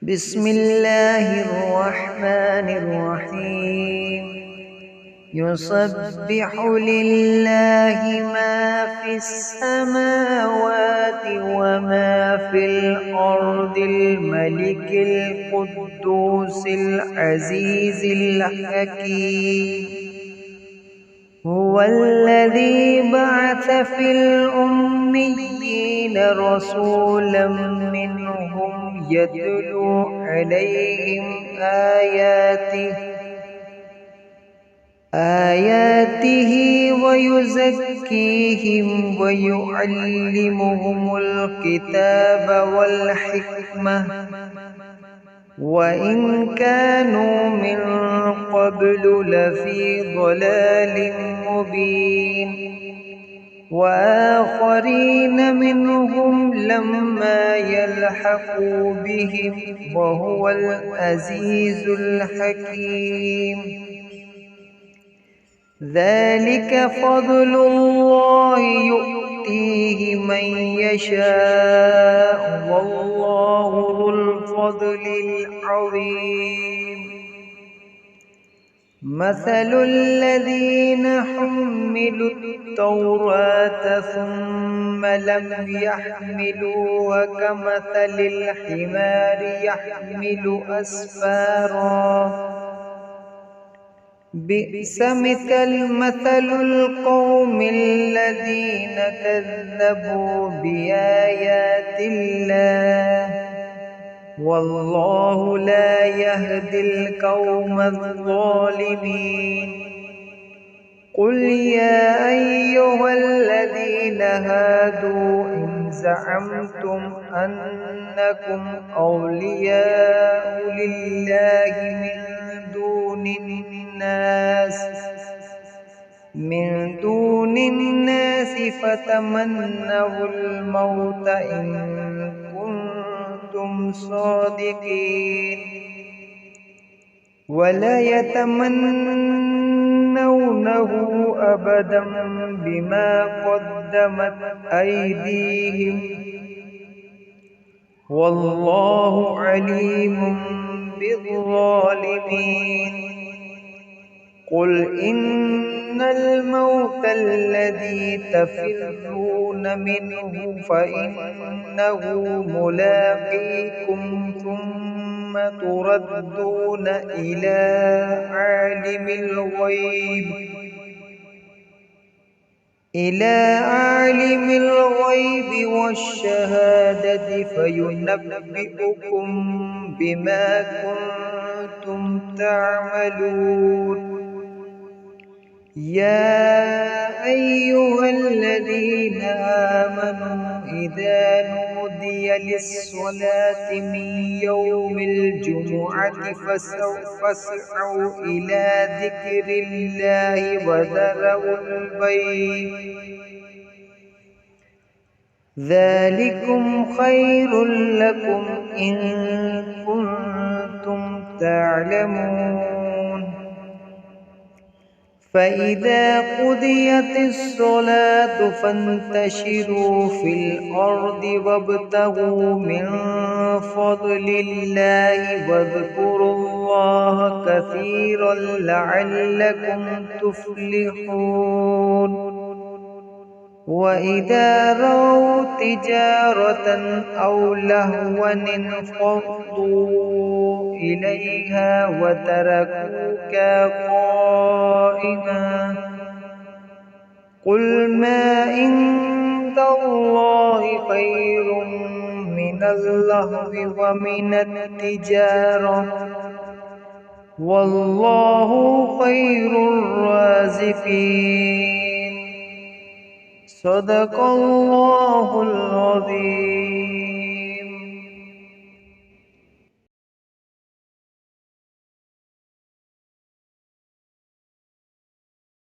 بسم الله الرحمن الرحيم يسبح لله ما في السماوات وما في الأرض الملك القدوس العزيز الحكيم هو الذي بعث في الأميين رسولا منهم يتلو عليهم آياته ويزكيهم ويعلمهم الكتاب والحكمة وإن كانوا من قبل لفي ضلال مبين وآخرين منهم لما يلحقوا بهم وهو العزيز الحكيم ذلك فضل الله يؤتيه من يشاء والله ذو الفضل العظيم مثل الذين حملوا التوراة ثم لم يحملوها كمثل الحمار يحمل أسفارا بئس مثل القوم الذين كذبوا بآيات الله والله لا يهدي القوم الظالمين قل يا أيها الذين هادوا إن زعمتم أنكم أولياء لله من دون الناس فتمنوا الموت إن كنتم صادقين ولا يتمنونه أبدا بما قدمت أيديهم والله عليم بالظالمين قل إن الموت الذي تفرون منه فإنه ملاقيكم ثم تردون إلى عالم الغيب والشهادة فينبئكم بما كنتم تعملون يا أيها الذين آمنوا إذا نودي للصلاة من يوم الجمعة فاسعوا إلى ذكر الله وذروا البيع ذلكم خير لكم إن كنتم تعلمون فإذا قضيت الصلاة فانتشروا في الأرض وابتغوا من فضل الله واذكروا الله كثيرا لعلكم تفلحون وإذا رأوا تجارة أو لهوا انفضوا إليها وتركوك قائما قل ما عند الله خير من اللهو ومن التجارة والله خير الرازقين صدق الله العظيم.